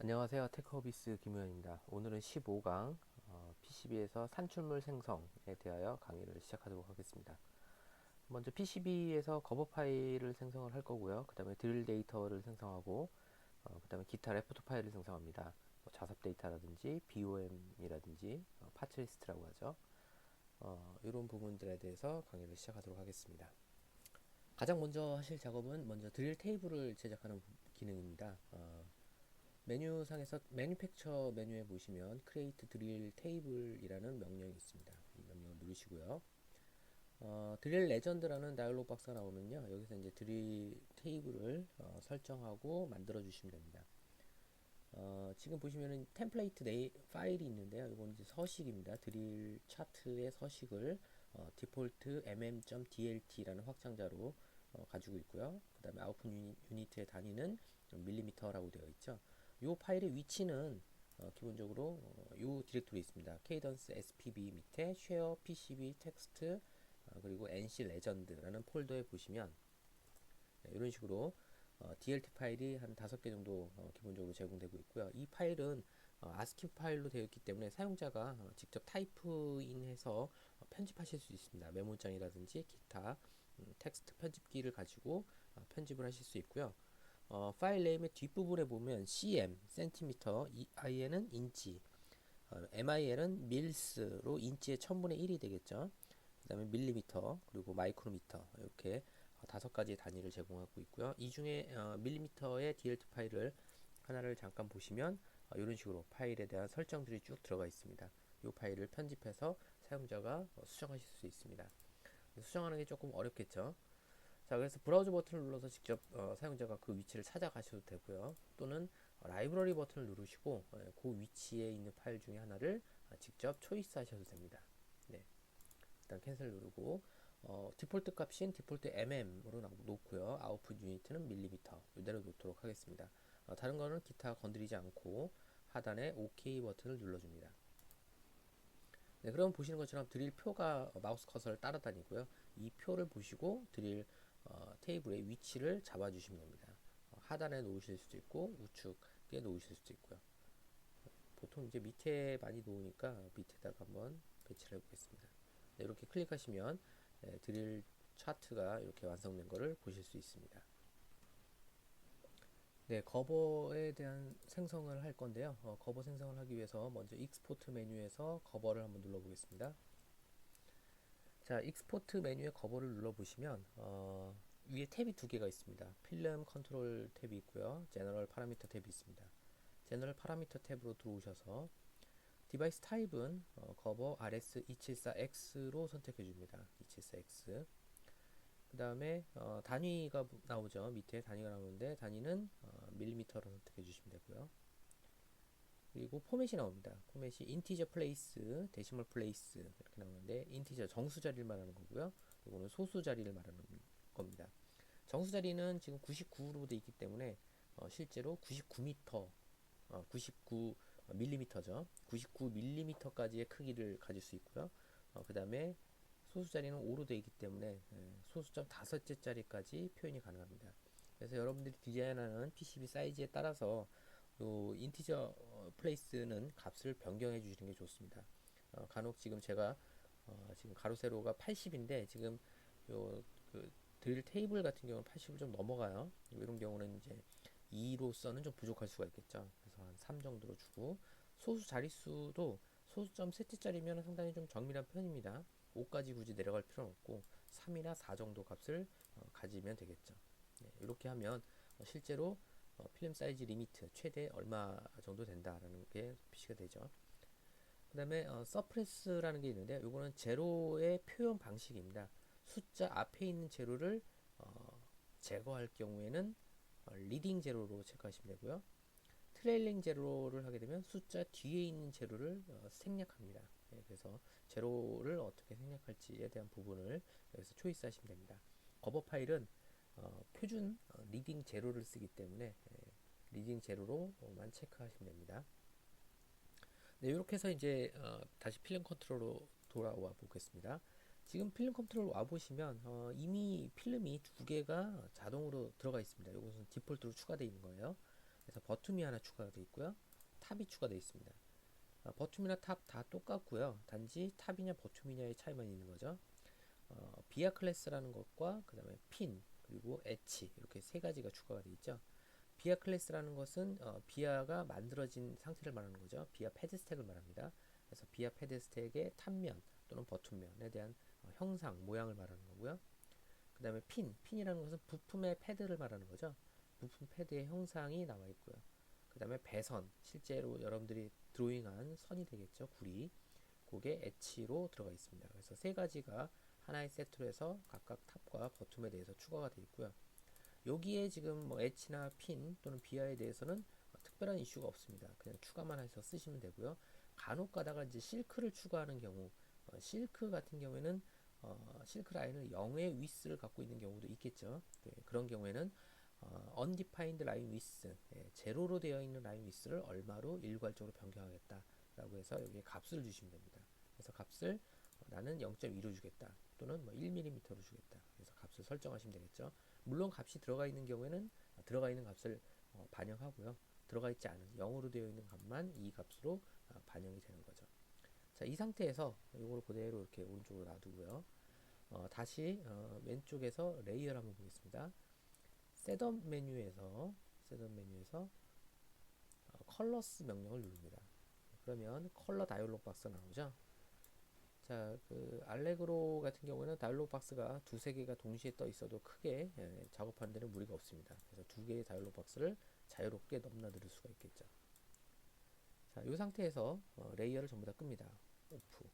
안녕하세요. 테크허비스 김우현입니다. 오늘은 15강 PCB에서 산출물 생성에 대하여 강의를 시작하도록 하겠습니다. 먼저 PCB에서 거버 파일을 생성을 할 거고요. 그 다음에 드릴 데이터를 생성하고 그 다음에 기타 레포트 파일을 생성합니다. 뭐 자삽 데이터라든지 BOM이라든지 파츠 리스트라고 하죠. 이런 부분들에 대해서 강의를 시작하도록 하겠습니다. 가장 먼저 하실 작업은 먼저 드릴 테이블을 제작하는 기능입니다. 메뉴상에서 매니팩처 메뉴에 보시면 create drill table이라는 명령이 있습니다. 이 명령을 누르시고요. 드릴 레전드라는 다이얼로그 박스가 나오면요. 여기서 이제 드릴 테이블을 설정하고 만들어 주시면 됩니다. 지금 보시면은 템플레이트 파일이 있는데요. 이건 이제 서식입니다. 드릴 차트의 서식을 디폴트 mm.dlt라는 확장자로 가지고 있고요. 그 다음에 아웃풋 유니트의 단위는 밀리미터라고 되어 있죠. 이 파일의 위치는 기본적으로 이 디렉토리 있습니다. Cadence SPB 밑에 share PCB 텍스트 그리고 NC 레전드라는 폴더에 보시면 이런 식으로 DLT 파일이 한 5개 정도 기본적으로 제공되고 있고요. 이 파일은 ASCII 파일로 되어 있기 때문에 사용자가 직접 타이프인해서 편집하실 수 있습니다. 메모장이라든지 기타 텍스트 편집기를 가지고 편집을 하실 수 있고요. 파일 네임의 뒷부분에 보면 cm, 센티미터, IN은 인치, MIL은 밀스로 인치의 1000분의 1이 되겠죠. 그 다음에 밀리미터, 그리고 마이크로미터 이렇게 5가지의 단위를 제공하고 있고요. 이 중에 밀리미터의 DLT 파일을 하나를 잠깐 보시면 이런 식으로 파일에 대한 설정들이 쭉 들어가 있습니다. 이 파일을 편집해서 사용자가 수정하실 수 있습니다. 수정하는 게 조금 어렵겠죠. 자, 그래서 브라우저 버튼을 눌러서 직접 사용자가 그 위치를 찾아가셔도 되고요. 또는 라이브러리 버튼을 누르시고 그 위치에 있는 파일 중에 하나를 직접 초이스 하셔도 됩니다. 네, 일단 캔슬 누르고 디폴트 값인 디폴트 mm으로 놓고요. 아웃풋 유니트는 밀리미터 이대로 놓도록 하겠습니다. 다른 거는 기타 건드리지 않고 하단에 OK 버튼을 눌러줍니다. 네, 그럼 보시는 것처럼 드릴 표가 마우스 커서를 따라다니고요. 이 표를 보시고 드릴 테이블의 위치를 잡아주시면 됩니다. 하단에 놓으실 수도 있고 우측에 놓으실 수도 있고요. 보통 이제 밑에 많이 놓으니까 밑에다가 한번 배치를 해보겠습니다. 네, 이렇게 클릭하시면 드릴 차트가 이렇게 완성된 것을 보실 수 있습니다. 네, 거버에 대한 생성을 할 건데요. 거버 생성을 하기 위해서 먼저 익스포트 메뉴에서 거버를 한번 눌러보겠습니다. 자, 익스포트 메뉴의 거버를 눌러보시면 위에 탭이 두 개가 있습니다. 필름 컨트롤 탭이 있고요. 제너럴 파라미터 탭이 있습니다. 제너럴 파라미터 탭으로 들어오셔서 디바이스 타입은 거버 RS274X로 선택해 줍니다. 274X. 그 다음에 단위가 나오죠. 밑에 단위가 나오는데 단위는 밀리미터로 선택해 주시면 되고요. 그리고 포맷이 나옵니다. 포맷이 인티저 플레이스, 데시멀 플레이스 이렇게 나오는데 인티저 정수 자리를 말하는 거고요. 이거는 소수 자리를 말하는 겁니다. 정수 자리는 지금 99로 되어 있기 때문에 실제로 99m, 99 밀리미터죠. 99 밀리미터까지의 크기를 가질 수 있고요. 그 다음에 소수 자리는 5로 되어 있기 때문에 소수점 5째짜리까지 표현이 가능합니다. 그래서 여러분들이 디자인하는 PCB 사이즈에 따라서 요 인티저 플레이스는 값을 변경해 주시는 게 좋습니다. 간혹 지금 제가 지금 가로 세로가 80인데 지금 요그 드릴 테이블 같은 경우는 80을 좀 넘어가요. 이런 경우는 이제 2로서는 좀 부족할 수가 있겠죠. 그래서 한 3 정도로 주고 소수 자릿수도 소수점 셋째짜리면 상당히 좀 정밀한 편입니다. 5까지 굳이 내려갈 필요는 없고 3이나 4 정도 값을 가지면 되겠죠. 네, 이렇게 하면 실제로 필름 사이즈 리미트 최대 얼마 정도 된다라는 게 표시가 되죠. 그 다음에 서프레스라는 게 있는데 이거는 제로의 표현 방식입니다. 숫자 앞에 있는 제로를 제거할 경우에는 리딩 제로로 체크하시면 되고요. 트레일링 제로를 하게 되면 숫자 뒤에 있는 제로를 생략합니다. 네, 그래서 제로를 어떻게 생략할지에 대한 부분을 여기서 초이스 하시면 됩니다. 거버 파일은 표준 리딩 제로를 쓰기 때문에 리딩 제로로만 체크하시면 됩니다. 네, 이렇게 해서 이제 다시 필름 컨트롤로 돌아와 보겠습니다. 지금 필름 컨트롤 와 보시면 이미 필름이 두 개가 자동으로 들어가 있습니다. 이것은 디폴트로 추가되어 있는 거예요. 그래서 버튼이 하나 추가가 되어 있고요. 탑이 추가되어 있습니다. 버튼이나 탑 다 똑같고요. 단지 탑이냐 버튼이냐의 차이만 있는 거죠. 비아 클래스라는 것과 그 다음에 핀 그리고 엣지 이렇게 세 가지가 추가가 되어 있죠. 비아 클래스라는 것은 비아가 만들어진 상태를 말하는 거죠. 비아 패드 스택을 말합니다. 그래서 비아 패드 스택의 탑면 또는 버튼면에 대한 형상, 모양을 말하는 거고요. 그 다음에 핀이라는 것은 부품의 패드를 말하는 거죠. 부품 패드의 형상이 나와 있고요. 그 다음에 배선, 실제로 여러분들이 드로잉한 선이 되겠죠. 구리. 그게 엣지로 들어가 있습니다. 그래서 세 가지가 하나의 세트로 해서 각각 탑과 버튼에 대해서 추가가 되어 있고요. 여기에 지금 뭐 엣지나 핀 또는 비아에 대해서는 특별한 이슈가 없습니다. 그냥 추가만 해서 쓰시면 되고요. 간혹 가다가 이제 실크를 추가하는 경우, 실크 같은 경우에는 실크 라인을 0의 위스를 갖고 있는 경우도 있겠죠. 그런 경우에는 undefined line width, 제로로 되어 있는 라인 위스를 얼마로 일괄적으로 변경하겠다라고 해서 여기에 값을 주시면 됩니다. 그래서 값을 나는 0.2로 주겠다 또는 뭐 1mm로 주겠다. 그래서 값을 설정하시면 되겠죠. 물론 값이 들어가 있는 경우에는 들어가 있는 값을 반영하고요. 들어가 있지 않은 0으로 되어 있는 값만 이 값으로 반영이 되는 거죠. 자, 이 상태에서 이걸 그대로 이렇게 오른쪽으로 놔두고요. 다시 왼쪽에서 레이어를 한번 보겠습니다. 셋업 메뉴에서 컬러스 명령을 누릅니다. 그러면 컬러 다이얼로그 박스가 나오죠. 자, 그 알레그로 같은 경우에는 다이얼로그 박스가 두세 개가 동시에 떠 있어도 크게 작업하는 데는 무리가 없습니다. 그래서 두 개의 다이얼로그 박스를 자유롭게 넘나들 수가 있겠죠. 자, 이 상태에서 레이어를 전부 다 끕니다. 오프.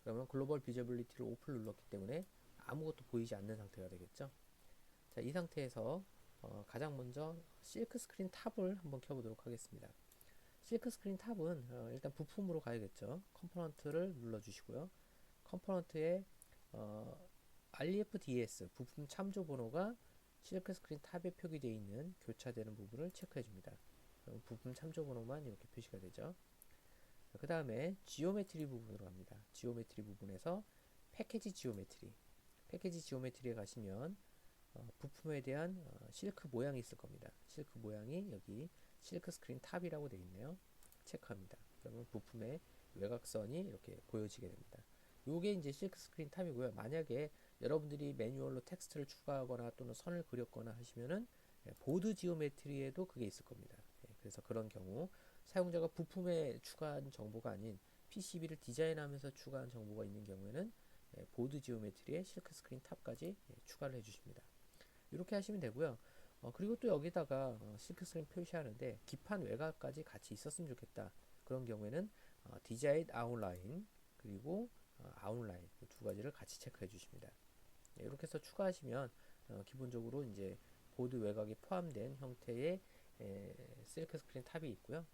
그러면 글로벌 비저빌리티를 오프를 눌렀기 때문에 아무것도 보이지 않는 상태가 되겠죠. 자, 이 상태에서 가장 먼저 실크 스크린 탑을 한번 켜보도록 하겠습니다. 실크 스크린 탑은 일단 부품으로 가야겠죠. 컴포넌트를 눌러주시고요. 컴포넌트에 REFDS 부품 참조 번호가 실크 스크린 탑에 표기되어 있는 교차되는 부분을 체크해 줍니다. 그럼 부품 참조 번호만 이렇게 표시가 되죠. 그 다음에 지오메트리 부분으로 갑니다. 지오메트리 부분에서 패키지 지오메트리에 가시면 부품에 대한 실크 모양이 있을 겁니다. 실크 모양이 여기 실크 스크린 탑이라고 되어 있네요. 체크합니다. 그러면 부품의 외곽선이 이렇게 보여지게 됩니다. 요게 이제 실크 스크린 탑이고요. 만약에 여러분들이 매뉴얼로 텍스트를 추가하거나 또는 선을 그렸거나 하시면은 보드 지오메트리에도 그게 있을 겁니다. 그래서 그런 경우 사용자가 부품에 추가한 정보가 아닌 PCB를 디자인하면서 추가한 정보가 있는 경우에는 보드 지오메트리에 실크 스크린 탑까지 추가를 해주십니다. 이렇게 하시면 되고요. 그리고 또 여기다가 실크 스크린 표시하는데 기판 외곽까지 같이 있었으면 좋겠다. 그런 경우에는 디자인 아웃라인 그리고 아웃라인 두 가지를 같이 체크해 주십니다. 이렇게 해서 추가하시면 기본적으로 이제 보드 외곽이 포함된 형태의 실크 스크린 탑이 있고요.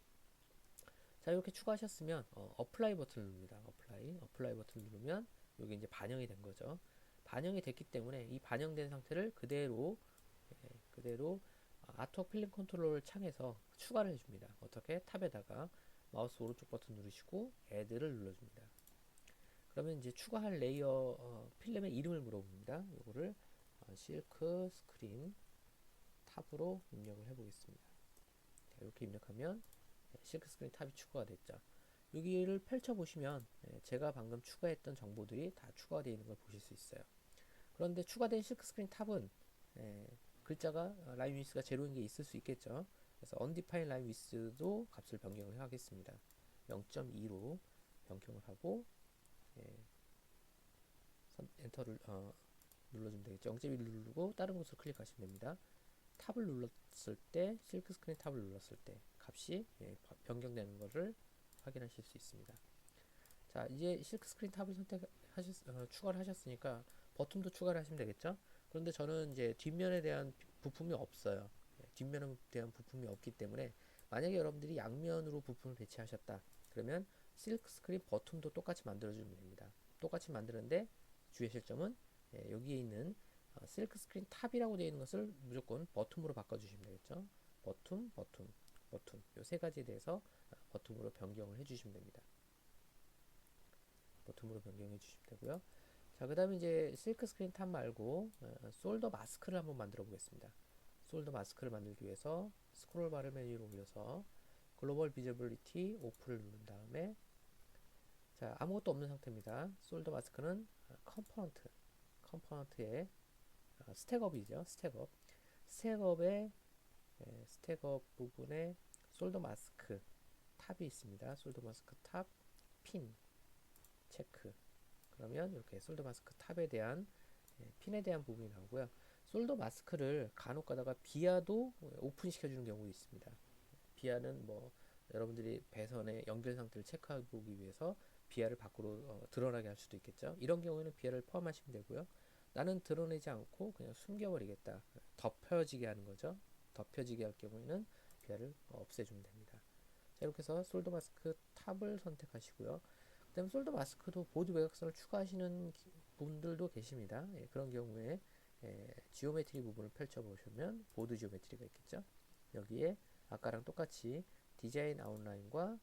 자, 이렇게 추가하셨으면 어플라이 버튼을 누릅니다. 어플라이 버튼을 누르면 이게 이제 반영이 된 거죠. 반영이 됐기 때문에 이 반영된 상태를 그대로 아트웍 필름 컨트롤 창에서 추가를 해줍니다. 어떻게? 탑에다가 마우스 오른쪽 버튼 누르시고 애드를 눌러줍니다. 그러면 이제 추가할 레이어 필름의 이름을 물어봅니다. 이거를 실크 스크린 탑으로 입력을 해보겠습니다. 자, 이렇게 입력하면 실크 스크린 탑이 추가가 됐죠. 여기를 펼쳐보시면 제가 방금 추가했던 정보들이 다 추가되어 있는 걸 보실 수 있어요. 그런데 추가된 실크 스크린 탑은 글자가 라인 위스가 제로인 게 있을 수 있겠죠. 그래서 undefined line width도 값을 변경을 하겠습니다. 0.2로 변경을 하고 엔터를 눌러주면 되겠죠. 0.1 누르고 다른 곳을 클릭하시면 됩니다. 탑을 눌렀을 때 실크 스크린 탑을 눌렀을 때 값이 변경되는 것을 확인하실 수 있습니다. 자, 이제 실크 스크린 탑을 추가를 하셨으니까 버튼도 추가를 하시면 되겠죠. 그런데 저는 이제 뒷면에 대한 부품이 없어요. 뒷면에 대한 부품이 없기 때문에 만약에 여러분들이 양면으로 부품을 배치하셨다 그러면 실크 스크린 버튼도 똑같이 만들어주면 됩니다. 똑같이 만드는데 주의하실 점은 여기에 있는 실크 스크린 탑이라고 되어 있는 것을 무조건 버튼으로 바꿔주시면 되겠죠. 버튼 이 세 가지에 대해서 버튼으로 변경을 해주시면 됩니다. 버튼으로 변경해 주시면 되고요. 자, 그 다음에 이제 실크 스크린 탑 말고 솔더 마스크를 한번 만들어 보겠습니다. 솔더 마스크를 만들기 위해서 스크롤 바를 메뉴로 올려서 글로벌 비저빌리티 오프를 누른 다음에 자, 아무것도 없는 상태입니다. 솔더 마스크는 컴포넌트의 스택업이죠. 스택업의 스택업 부분에 솔더 마스크 탑이 있습니다. 솔더 마스크 탑 핀 체크. 그러면 이렇게 솔더 마스크 탑에 대한 핀에 대한 부분이 나오고요. 솔더 마스크를 간혹 가다가 비아도 오픈시켜 주는 경우도 있습니다. 비아는 뭐 여러분들이 배선의 연결 상태를 체크해 보기 위해서 비아를 밖으로 드러나게 할 수도 있겠죠. 이런 경우에는 비아를 포함하시면 되고요. 나는 드러내지 않고 그냥 숨겨버리겠다. 덮여지게 하는 거죠. 덮여지게 할 경우에는 비아를 없애주면 됩니다. 자, 이렇게 해서 솔더 마스크 탑을 선택하시고요. 그 다음에 솔더 마스크도 보드 외곽선을 추가하시는 분들도 계십니다. 예, 그런 경우에 지오메트리 부분을 펼쳐보시면 보드 지오메트리가 있겠죠. 여기에 아까랑 똑같이 디자인 아웃라인과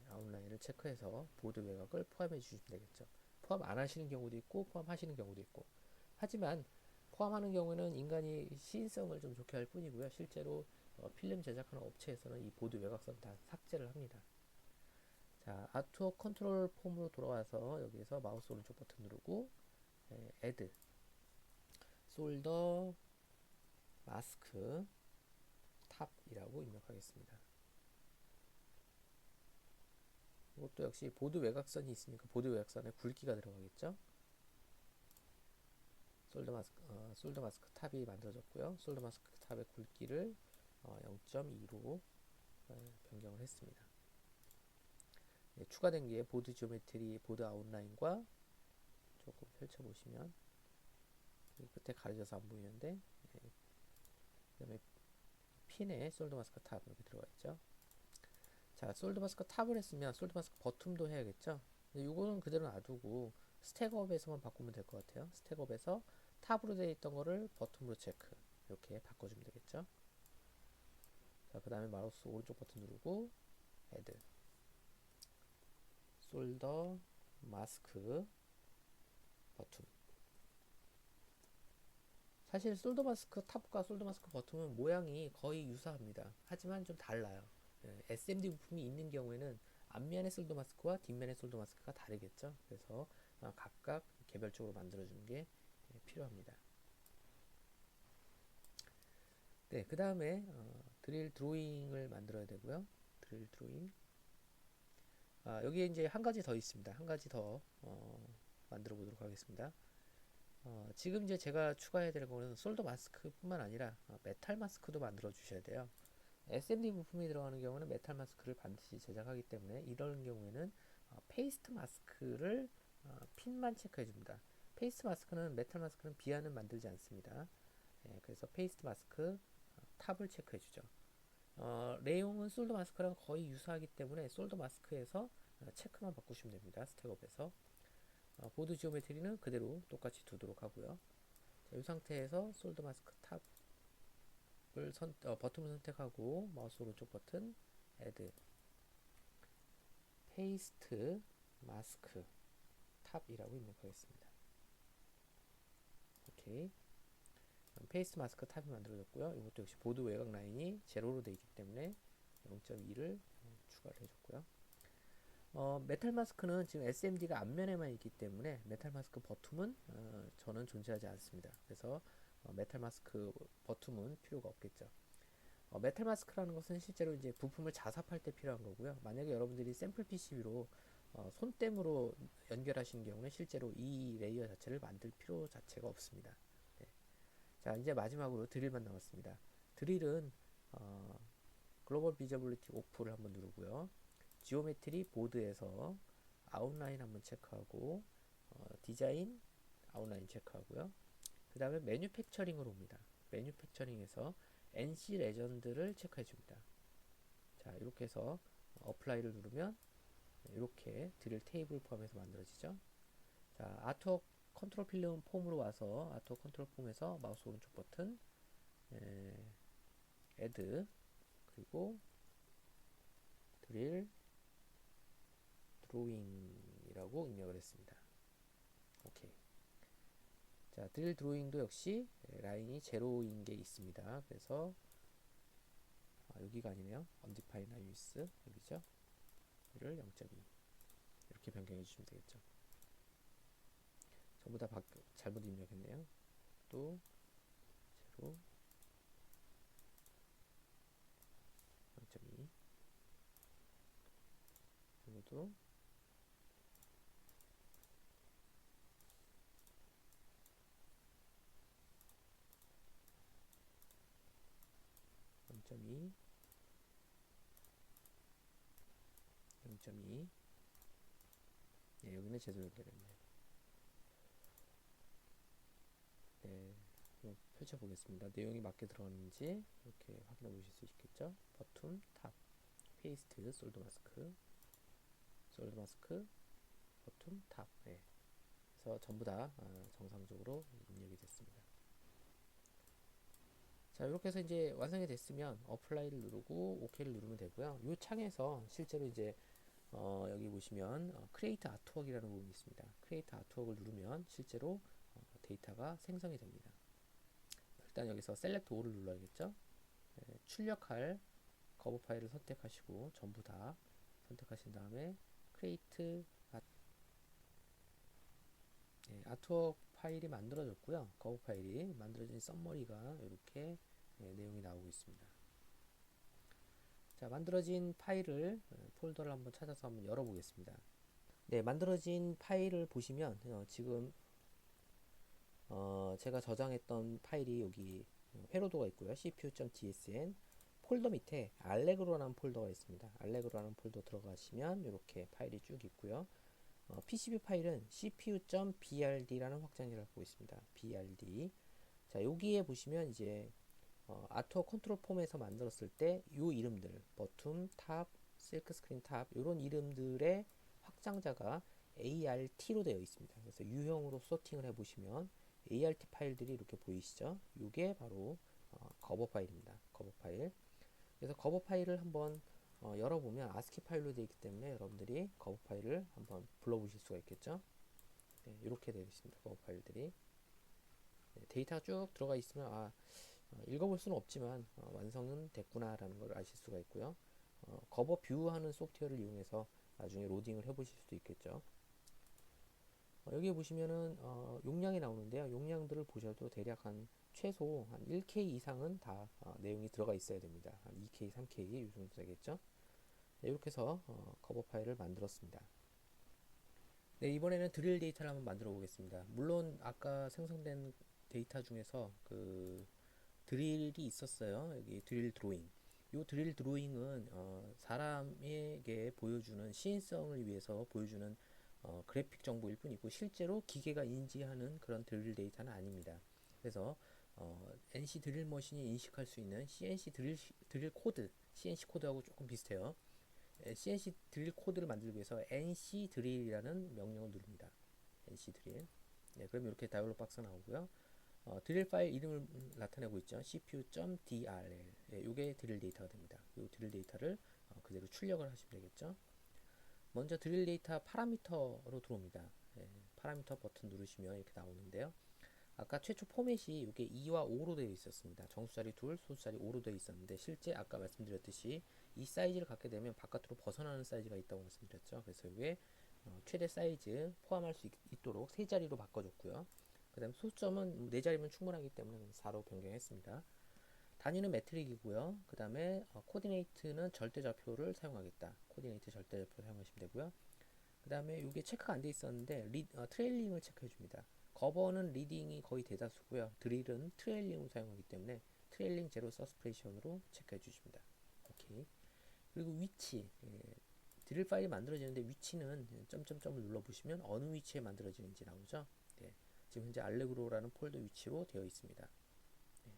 아웃라인을 체크해서 보드 외곽을 포함해 주시면 되겠죠. 포함 안 하시는 경우도 있고 포함하시는 경우도 있고, 하지만 포함하는 경우에는 인간이 시인성을 좀 좋게 할 뿐이고요. 실제로 필름 제작하는 업체에서는 이 보드 외곽선 다 삭제를 합니다. 자, 아트웍 컨트롤 폼으로 돌아와서 여기에서 마우스 오른쪽 버튼 누르고 add 솔더 마스크 탑이라고 입력하겠습니다. 이것도 역시 보드 외곽선이 있으니까 보드 외곽선에 굵기가 들어가겠죠. 솔더 마스크 탑이 만들어졌고요. 솔더 마스크 탑의 굵기를 0.2로 변경을 했습니다. 네, 추가된 게 보드 지오메트리, 보드 아웃라인과 조금 펼쳐보시면 끝에 가려져서 안 보이는데, 그 다음에 핀에 솔더 마스크 탑 이렇게 들어가 있죠. 자, 솔더 마스크 탑을 했으면 솔더 마스크 버튼도 해야겠죠. 근데 이거는 그대로 놔두고 스택업에서만 바꾸면 될 것 같아요. 스택업에서 탑으로 되어 있던 거를 버튼으로 체크, 이렇게 바꿔주면 되겠죠. 자, 그 다음에 마우스 오른쪽 버튼 누르고 add 솔더 마스크 버튼. 사실 솔더 마스크 탑과 솔더 마스크 버튼은 모양이 거의 유사합니다. 하지만 좀 달라요. SMD 부품이 있는 경우에는 앞면의 솔더 마스크와 뒷면의 솔더 마스크가 다르겠죠. 그래서 각각 개별적으로 만들어주는 게 필요합니다. 네, 그 다음에 드릴 드로잉을 만들어야 되고요. 드릴 드로잉. 여기에 이제 한 가지 더 있습니다. 한 가지 더 만들어 보도록 하겠습니다. 지금 이제 제가 추가해야 될 거는 솔더 마스크 뿐만 아니라 메탈 마스크도 만들어 주셔야 돼요. SMD 부품이 들어가는 경우는 메탈 마스크를 반드시 제작하기 때문에 이런 경우에는 페이스트 마스크를 핀만 체크해 줍니다. 페이스트 마스크는 메탈 마스크는 비아는 만들지 않습니다. 그래서 페이스트 마스크 탑을 체크해 주죠. 내용은 솔더 마스크랑 거의 유사하기 때문에 솔더 마스크에서 체크만 바꾸시면 됩니다. 스택업에서 보드 지오메트리는 그대로 똑같이 두도록 하고요. 자, 이 상태에서 솔더 마스크 탑을 버튼을 선택하고 마우스 오른쪽 버튼 add 페이스트 마스크 탑이라고 입력하겠습니다. 오케이. 페이스트 마스크 탑이 만들어졌고요. 이것도 역시 보드 외곽 라인이 제로로 되어 있기 때문에 0.2를 추가를 해줬고요. 메탈 마스크는 지금 SMD가 앞면에만 있기 때문에 메탈 마스크 버튼은 저는 존재하지 않습니다. 그래서 메탈 마스크 버튼은 필요가 없겠죠. 메탈 마스크라는 것은 실제로 이제 부품을 자삽할 때 필요한 거고요. 만약에 여러분들이 샘플 PCB로 손땜으로 연결하시는 경우는 실제로 이 레이어 자체를 만들 필요 자체가 없습니다. 네. 자, 이제 마지막으로 드릴만 남았습니다. 드릴은 글로벌 비저빌리티 오프를 한번 누르고요. 지오메트리 보드에서 아웃라인 한번 체크하고 디자인 아웃라인 체크하고요. 그 다음에 매뉴팩처링으로 옵니다. 매뉴팩처링에서 NC 레전드를 체크해 줍니다. 자, 이렇게 해서 어플라이를 누르면 이렇게 드릴 테이블 포함해서 만들어지죠. 자, 아트웍 컨트롤 필름 폼으로 와서 아트웍 컨트롤 폼에서 마우스 오른쪽 버튼 add 그리고 드릴 드로잉이라고 입력을 했습니다. 오케이. 자, 드릴 드로잉도 역시 라인이 제로인 게 있습니다. 그래서 여기가 아니네요. undefined line width 여기죠. 이를 0.2 이렇게 변경해 주시면 되겠죠. 전부 다 잘못 입력했네요. 또 제로 0.2 이것도 0.2 0.2 네, 여기는 제대로 연결했네요. 네, 한번 펼쳐보겠습니다. 내용이 맞게 들어갔는지 이렇게 확인해 보실 수 있겠죠. 버튼, 탑, 페이스트, 솔드 마스크, 버튼, 탑. 네. 그래서 전부 다 정상적으로 입력이 됐습니다. 자, 이렇게 해서 이제 완성이 됐으면 어플라이를 누르고 OK를 누르면 되고요. 이 창에서 실제로 이제 여기 보시면 크리에이트 아트웍이라는 부분이 있습니다. 크리에이트 아트웍을 누르면 실제로 데이터가 생성이 됩니다. 일단 여기서 셀렉트 올을 눌러야겠죠. 네, 출력할 거버 파일을 선택하시고 전부 다 선택하신 다음에 크리에이트 아트웍 파일이 만들어졌고요. 거버 파일이 만들어진 썸머리가 이렇게 내용이 나오고 있습니다. 자, 만들어진 파일을 폴더를 한번 찾아서 한번 열어보겠습니다. 네, 만들어진 파일을 보시면 지금 제가 저장했던 파일이 여기 회로도가 있고요. cpu.dsn 폴더 밑에 알레그로라는 폴더가 있습니다. 알레그로라는 폴더 들어가시면 이렇게 파일이 쭉 있고요. PCB 파일은 cpu.brd라는 확장기를 갖고 있습니다. brd. 자, 여기에 보시면 이제 아트웍 컨트롤 폼에서 만들었을 때 이 이름들 버튼, 탑, 실크 스크린 탑 이런 이름들의 확장자가 ART로 되어 있습니다. 그래서 유형으로 소팅을 해보시면 ART 파일들이 이렇게 보이시죠? 이게 바로 거버 파일입니다. 거버 파일. 그래서 거버 파일을 한번 열어보면 ASCII 파일로 되어 있기 때문에 여러분들이 거버 파일을 한번 불러보실 수가 있겠죠? 네, 이렇게 되어 있습니다. 거버 파일들이. 네, 데이터가 쭉 들어가 있으면 읽어볼 수는 없지만 완성은 됐구나라는 걸 아실 수가 있고요. 거버 뷰 하는 소프트웨어를 이용해서 나중에 로딩을 해보실 수도 있겠죠. 여기 보시면은 용량이 나오는데요. 용량들을 보셔도 대략 한 최소 한 1K 이상은 다 내용이 들어가 있어야 됩니다. 한 2K, 3K 이 정도 되겠죠. 네, 이렇게 해서 커버 파일을 만들었습니다. 네, 이번에는 드릴 데이터를 한번 만들어 보겠습니다. 물론 아까 생성된 데이터 중에서 그 드릴이 있었어요. 여기 드릴 드로잉. 이 드릴 드로잉은 사람에게 보여주는 시인성을 위해서 보여주는 그래픽 정보일 뿐이고 실제로 기계가 인지하는 그런 드릴 데이터는 아닙니다. 그래서 NC 드릴 머신이 인식할 수 있는 CNC 드릴 코드, CNC 코드하고 조금 비슷해요. CNC 드릴 코드를 만들기 위해서 NC 드릴이라는 명령을 누릅니다. NC 드릴. 네, 그럼 이렇게 다이얼로그 박스가 나오고요. 드릴 파일 이름을 나타내고 있죠. cpu.drl. 예, 이게 드릴 데이터가 됩니다. 이 드릴 데이터를 그대로 출력을 하시면 되겠죠. 먼저 드릴 데이터 파라미터로 들어옵니다. 예, 파라미터 버튼 누르시면 이렇게 나오는데요. 아까 최초 포맷이 이게 2와 5로 되어 있었습니다. 정수자리 2, 소수자리 5로 되어 있었는데 실제 아까 말씀드렸듯이 이 사이즈를 갖게 되면 바깥으로 벗어나는 사이즈가 있다고 말씀드렸죠. 그래서 이게 최대 사이즈 포함할 수 있도록 세 자리로 바꿔줬고요. 그 다음 소수점은 4자리면 충분하기 때문에 4로 변경했습니다. 단위는 메트릭이고요. 그 다음에 코디네이트는 절대좌표를 사용하겠다. 코디네이트 절대좌표 사용하시면 되고요. 그 다음에 이게 체크가 안 돼 있었는데 트레일링을 체크해 줍니다. 거버는 리딩이 거의 대다수고요. 드릴은 트레일링을 사용하기 때문에 트레일링 제로 서스프레션으로 체크해 주십니다. 오케이. 그리고 위치, 드릴 파일이 만들어지는데 위치는 점점점을 눌러보시면 어느 위치에 만들어지는지 나오죠. 네. 지금 현재 알레그로라는 폴더 위치로 되어 있습니다. 네.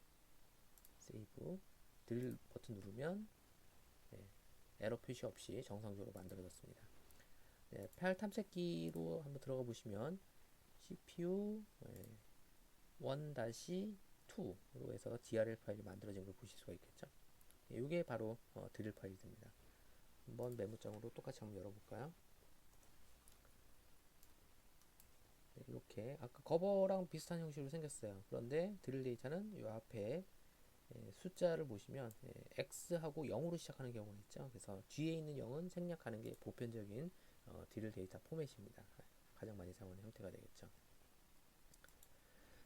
세이브 드릴 버튼 누르면 에러 표시 없이 정상적으로 만들어졌습니다. 네, 파일 탐색기로 한번 들어가 보시면 CPU 1-2로 해서 DRL 파일이 만들어진 걸 보실 수가 있겠죠. 이게 바로 드릴 파일이 됩니다. 한번 메모장으로 똑같이 한번 열어볼까요? 네, 이렇게 아까 거버랑 비슷한 형식으로 생겼어요. 그런데 드릴 데이터는 이 앞에 숫자를 보시면 X하고 0으로 시작하는 경우가 있죠. 그래서 뒤에 있는 0은 생략하는 게 보편적인 드릴 데이터 포맷입니다. 가장 많이 사용하는 형태가 되겠죠.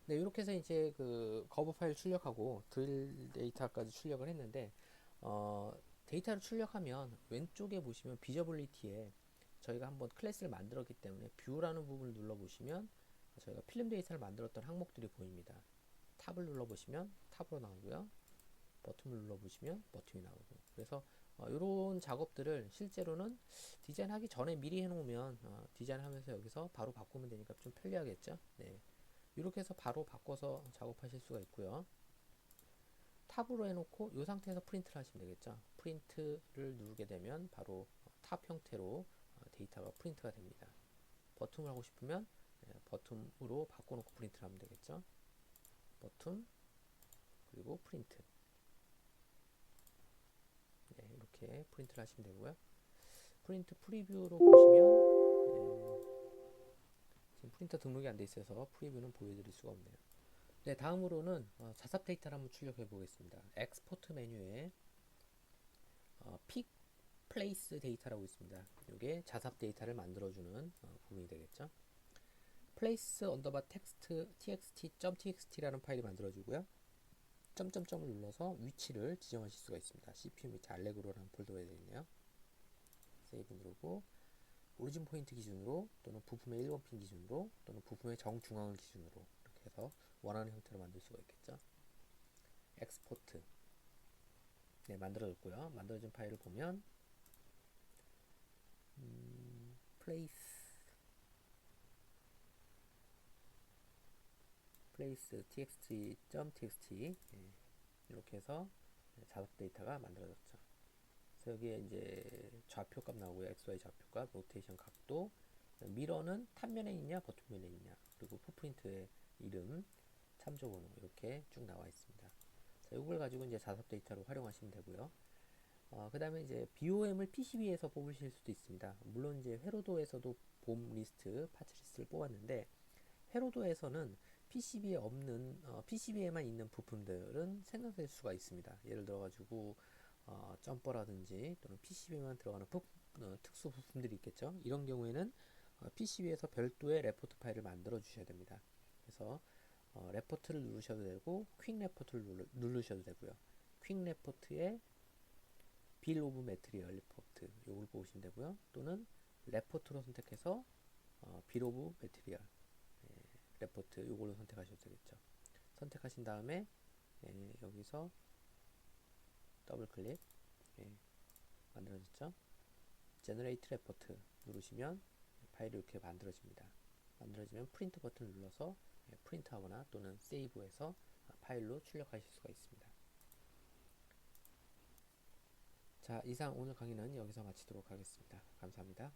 네, 이렇게 해서 이제 그 거버 파일 출력하고 드릴 데이터까지 출력을 했는데 데이터를 출력하면 왼쪽에 보시면 비저블리티에 저희가 한번 클래스를 만들었기 때문에 뷰라는 부분을 눌러보시면 저희가 필름 데이터를 만들었던 항목들이 보입니다. 탑을 눌러보시면 탑으로 나오고요. 버튼을 눌러보시면 버튼이 나오고. 그래서 이런 작업들을 실제로는 디자인하기 전에 미리 해놓으면 디자인하면서 여기서 바로 바꾸면 되니까 좀 편리하겠죠. 네. 이렇게 해서 바로 바꿔서 작업하실 수가 있고요. 탑으로 해놓고 이 상태에서 프린트를 하시면 되겠죠. 프린트를 누르게 되면 바로 탑 형태로 데이터가 프린트가 됩니다. 버튼을 하고 싶으면 버튼으로 바꿔놓고 프린트를 하면 되겠죠. 버튼 그리고 프린트. 네, 이렇게 프린트를 하시면 되고요. 프린트 프리뷰로 보시면 지금 프린터 등록이 안 돼 있어서 프리뷰는 보여드릴 수가 없네요. 네, 다음으로는 자삽 데이터를 한번 출력해 보겠습니다. 엑스포트 메뉴에 픽 플레이스 데이터라고 있습니다. 이게 자삽 데이터를 만들어주는 부분이 되겠죠. place 언더바 텍스트 txt.txt라는 파일이 만들어주고요. 점점점을 눌러서 위치를 지정하실 수가 있습니다. CPU 및 알레그로라는 폴더에 되어 있네요. 세이브 누르고 오리진 포인트 기준으로 또는 부품의 1번 핀 기준으로 또는 부품의 정중앙을 기준으로 이렇게 해서 원하는 형태로 만들 수가 있겠죠. 엑스포트 네, 만들어졌고요. 만들어진 파일을 보면 place txt.txt 이렇게 해서 자석 데이터가 만들어졌죠. 그래서 여기에 이제 좌표값 나오고요. XY 좌표값, 로테이션 각도, 미러는 탑면에 있냐, 버튼면에 있냐, 그리고 풋프린트의 이름, 참조번호 이렇게 쭉 나와 있습니다. 자, 이걸 가지고 이제 자석 데이터로 활용하시면 되고요. 그 다음에 이제 BOM을 PCB에서 뽑으실 수도 있습니다. 물론 이제 회로도에서도 봄 리스트, 파츠 리스트를 뽑았는데 회로도에서는 PCB에 없는 PCB에만 있는 부품들은 생성될 수가 있습니다. 예를 들어 가지고 점퍼라든지 또는 PCB에만 들어가는 특수 부품들이 있겠죠. 이런 경우에는 PCB에서 별도의 레포트 파일을 만들어 주셔야 됩니다. 그래서 레포트를 누르셔도 되고 퀵 레포트를 누르셔도 되고요. 퀵 레포트에 빌 오브 매트리얼 레포트 이걸 보시면 되고요. 또는 레포트로 선택해서 빌 오브 매트리얼 레포트 이걸로 선택하셔도 되겠죠. 선택하신 다음에 여기서 더블 클릭 만들어졌죠. 제너레이트 레포트 누르시면 파일이 이렇게 만들어집니다. 만들어지면 프린트 버튼을 눌러서 프린트하거나 또는 세이브해서 파일로 출력하실 수가 있습니다. 자, 이상 오늘 강의는 여기서 마치도록 하겠습니다. 감사합니다.